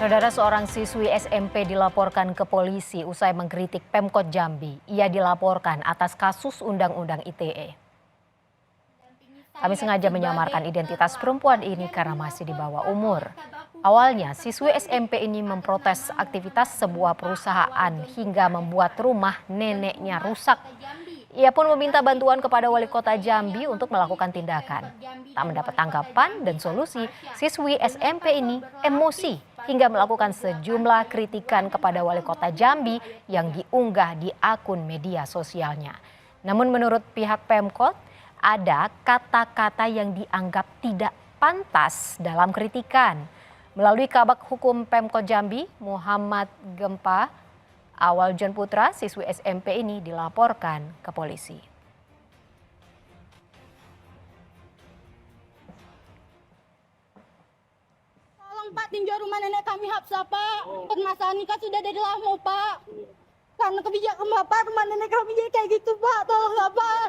Saudara, seorang siswi SMP dilaporkan ke polisi usai mengkritik Pemkot Jambi. Ia dilaporkan atas kasus Undang-Undang ITE. Kami sengaja menyamarkan identitas perempuan ini karena masih di bawah umur. Awalnya, siswi SMP ini memprotes aktivitas sebuah perusahaan hingga membuat rumah neneknya rusak. Ia pun meminta bantuan kepada wali kota Jambi untuk melakukan tindakan. Tak mendapat tanggapan dan solusi, siswi SMP ini emosi hingga melakukan sejumlah kritikan kepada wali kota Jambi yang diunggah di akun media sosialnya. Namun menurut pihak Pemkot, ada kata-kata yang dianggap tidak pantas dalam kritikan. Melalui Kabak Hukum Pemkot Jambi, Muhammad Gempa Awal John Putra, siswi SMP ini dilaporkan ke polisi. Tolong Pak, tinjau rumah nenek kami Hapsah Pak. Permasalahan nikah sudah dari lama Pak. Karena kebijakan Bapak, rumah nenek kami jadi kayak gitu Pak. Tolong Pak.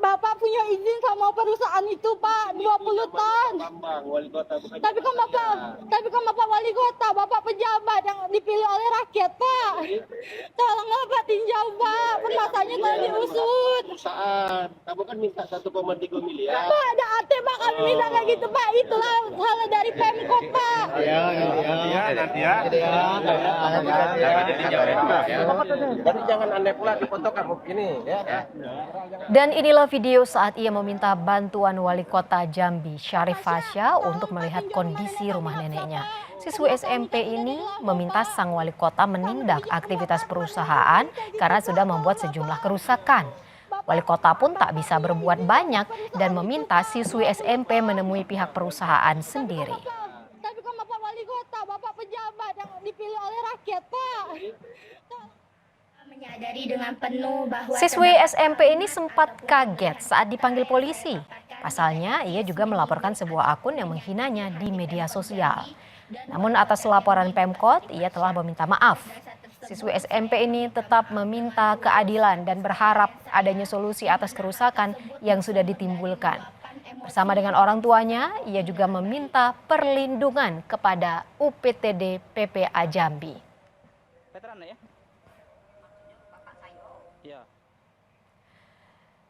Bapak punya izin sama perusahaan itu Pak, 20 tahun. Tapi kan Bapak wali kota, Bapak pejabat yang dipilih oleh rakyat Pak. Tolonglah Pak, tinjau Pak, permasalahannya tolong diusut. Perusahaan, kamu kan minta 1,3 miliar. Pak, ada AT Pak, kami minta kayak gitu Pak, itulah hal dari Pemkot Pak. Jadi jangan aneh pula dipoto kamu begini ya. Dan inilah video saat ia meminta bantuan wali kota Jambi, Syarif Fasya, untuk melihat kondisi rumah neneknya. Siswi SMP ini meminta sang wali kota menindak aktivitas perusahaan karena sudah membuat sejumlah kerusakan. Wali kota pun tak bisa berbuat banyak dan meminta siswi SMP menemui pihak perusahaan sendiri. Tapi kan Bapak wali kota, Bapak pejabat yang dipilih oleh rakyat Pak. Menyadari dengan penuh bahwa Siswi SMP ini sempat kaget saat dipanggil polisi. Pasalnya, ia juga melaporkan sebuah akun yang menghinanya di media sosial. Namun atas laporan Pemkot, ia telah meminta maaf. Siswi SMP ini tetap meminta keadilan dan berharap adanya solusi atas kerusakan yang sudah ditimbulkan. Bersama dengan orang tuanya, ia juga meminta perlindungan kepada UPTD PPA Jambi.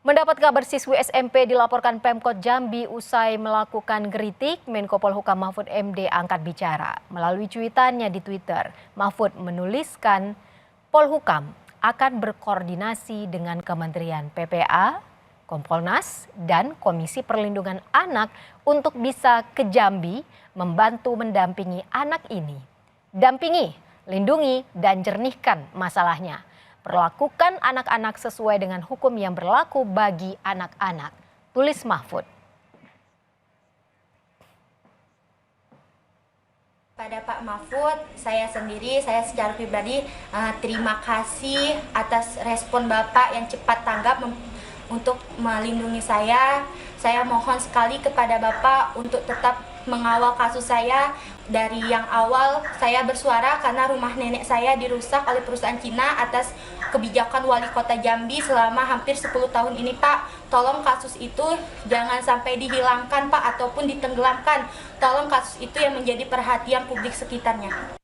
Mendapat kabar siswi SMP dilaporkan Pemkot Jambi usai melakukan kritik, Menko Polhukam Mahfud MD angkat bicara. Melalui cuitannya di Twitter, Mahfud menuliskan Polhukam akan berkoordinasi dengan Kementerian PPA, Kompolnas, dan Komisi Perlindungan Anak untuk bisa ke Jambi membantu mendampingi anak ini. Dampingi, lindungi, dan jernihkan masalahnya. Perlakukan anak-anak sesuai dengan hukum yang berlaku bagi anak-anak, tulis Mahfud. Pada Pak Mahfud, saya secara pribadi terima kasih atas respon Bapak yang cepat tanggap untuk melindungi saya. Saya mohon sekali kepada Bapak untuk tetap mengawal kasus saya. Dari yang awal saya bersuara karena rumah nenek saya dirusak oleh perusahaan Cina atas kebijakan wali kota Jambi selama hampir 10 tahun ini Pak. Tolong kasus itu jangan sampai dihilangkan Pak ataupun ditenggelamkan. Tolong kasus itu yang menjadi perhatian publik sekitarnya.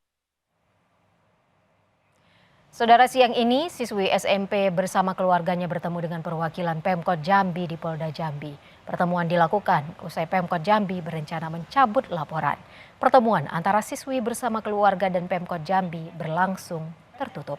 Saudara, siang ini siswi SMP bersama keluarganya bertemu dengan perwakilan Pemkot Jambi di Polda Jambi. Pertemuan dilakukan usai Pemkot Jambi berencana mencabut laporan. Pertemuan antara siswi bersama keluarga dan Pemkot Jambi berlangsung tertutup.